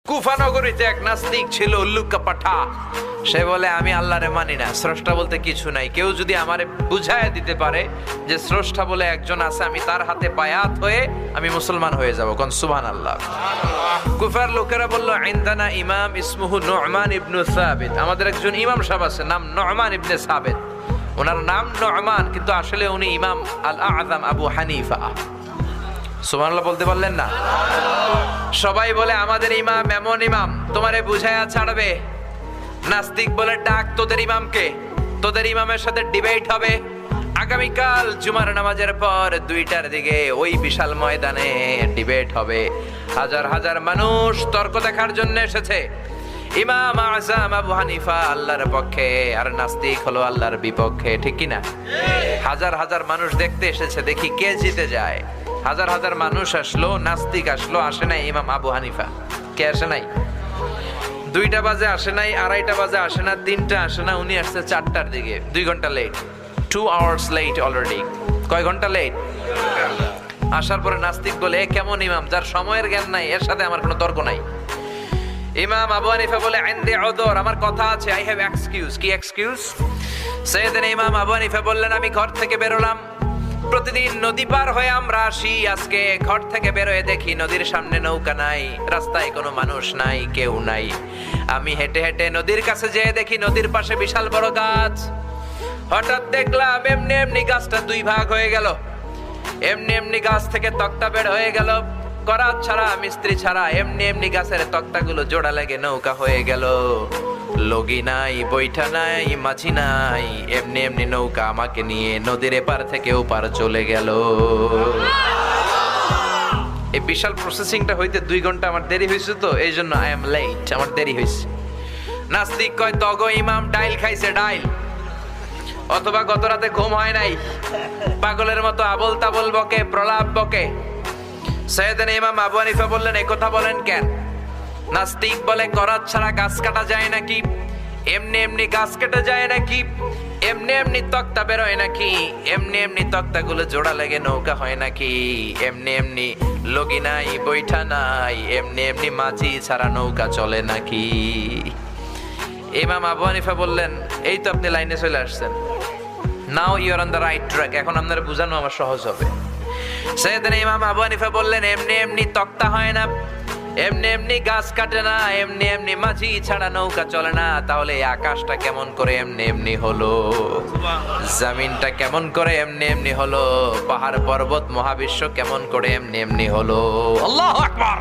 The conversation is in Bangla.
কুফা নগরীতে এক নাস্তিক ছিল, উল্লুকা পাঠা। সে বলে আমি আল্লাহরে মানি না, স্রষ্টা বলতে কিছু নাই। কেউ যদি আমারে বুঝায় দিতে পারে যে স্রষ্টা বলে একজন আছে, আমি তার হাতে বায়াত হয়ে আমি মুসলমান হয়ে যাব। কোন সুবহানাল্লাহ। কুফার লোকেরা বলল, ইনদানা ইমাম ইসমুহু নু'মান ইবনু সাবিত। আমাদের একজন ইমাম সাহেব আছে, নাম নু'মান ইবনে সাবিত। ওনার নাম নু'মান, কিন্তু আসলে উনি ইমাম আল আযম আবু হানিফা। সুবহানাল্লাহ বলতে পারলেন না? সবাই বলে আমাদের ইমাম এমন ইমাম তোমারে বুঝায়া ছাড়বে। নাস্তিক বলে, ডাক তোদের ইমামকে, তোদের ইমামের সাথে ডিবেট হবে আগামীকাল জুমার নামাজের পর 2টার দিকে ওই বিশাল ময়দানে ডিবেট হবে। হাজার হাজার মানুষ তর্ক দেখার জন্য এসেছে। ইমাম আযম আবু হানিফা আল্লাহর পক্ষে, আর নাস্তিক হলো আল্লাহর বিপক্ষে, ঠিক কি না? হাজার হাজার মানুষ দেখতে এসেছে, দেখি কে জিতে যায়। হাজার হাজার মানুষ আসলো, নাস্তিক আসলো, আসে নাই ইমাম আবু হানিফা। কে আসে নাই? 2টা বাজে আসে নাই, 2:30 বাজে আসে না, 3টা আসে না, উনি আসছে 4টার দিকে। 2 ঘন্টা লেট, 2 hours লেট অলরেডি। কয় ঘন্টা লেট? আসার পরে নাস্তিক বলে, এ কেমন ইমাম যার সময়ের জ্ঞান নাই, এর সাথে আমার কোনো তর্ক নাই। ইমাম আবু হানিফা বলে, ইনদি উযর, আমার কথা আছে, আই হ্যাভ এক্সকিউজ। কি এক্সকিউজ? সাইয়েদনা ইমাম আবু হানিফা বললেন, আমি ঘর থেকে বেরোলাম, প্রতিদিন নদী পার হয়ে আমরা আসি। আজকে ঘর থেকে বেরোয় দেখি নদীর সামনে নৌকা নাই, রাস্তায় কোনো মানুষ নাই, কেউ নাই। আমি হেঁটে হেঁটে নদীর কাছে যেয়ে দেখি নদীর পাশে বিশাল বড় গাছ। হঠাৎ দেখলাম এমনি এমনি গাছটা 2 ভাগ হয়ে গেল। এমনি এমনি গাছ থেকে তক্তা বের হয়ে গেল, করাত ছাড়া, মিস্ত্রি ছাড়া। এমনি এমনি গাছের তক্তাগুলো জোড়া লেগে নৌকা হয়ে গেল। লগি নাই, বৈঠা নাই, মাঝি নাই, এমনি এমনি নৌকা আমাকে নিয়ে নদীর এপার থেকে ওপার চলে গেল। এই বিশাল প্রসেসিংটা হইতে 2 ঘন্টা আমার দেরি হয়েছে, তো এই জন্য আই এম লেট, আমার দেরি হয়েছে। নাস্তিক কয়, তগো ইমাম ডাইল খাইছে, ডাইল। অথবা গত রাতে ঘুম হয় নাই, পাগলের মতো আবল তাবল বকে, প্রলাপ বকে। সাইয়েদনা ইমাম আবু হানিফা বললেন, এই কথা বলেন কেন? নাস্তিক বলে, করাত ছাড়া গাছ কাটা যায় নাকি? এমনি এমনি গাছ কেটে যায় নাকি? এমনি এমনি তক্তা বেরোয় নাকি? এমনি এমনি তক্তাগুলো জোড়া লেগে নৌকা হয় নাকি? এমনি এমনি লগি নাই, বৈঠা নাই, এমনি এমনি মাঝি ছাড়া নৌকা চলে নাকি? ইমাম আবু হানিফা বললেন, এই তো আপনি লাইনে চলে আসছেন, now you are on the right track, এখন আপনার বোঝানো আমার সহজ হবে। সাইয়েদনা ইমাম আবু হানিফা বললেন, এমনি এমনি তক্তা হয় না, এমনি এমনি গাছ কাটে না, এমনি এমনি মাঝি ছাড়া নৌকা চলে না। তাহলে এই আকাশটা কেমন করে এমনি এমনি হলো? জমিনটা কেমন করে এমনি এমনি হলো? পাহাড় পর্বত মহাবিশ্ব কেমন করে এমনি এমনি হলো? আল্লাহু আকবার।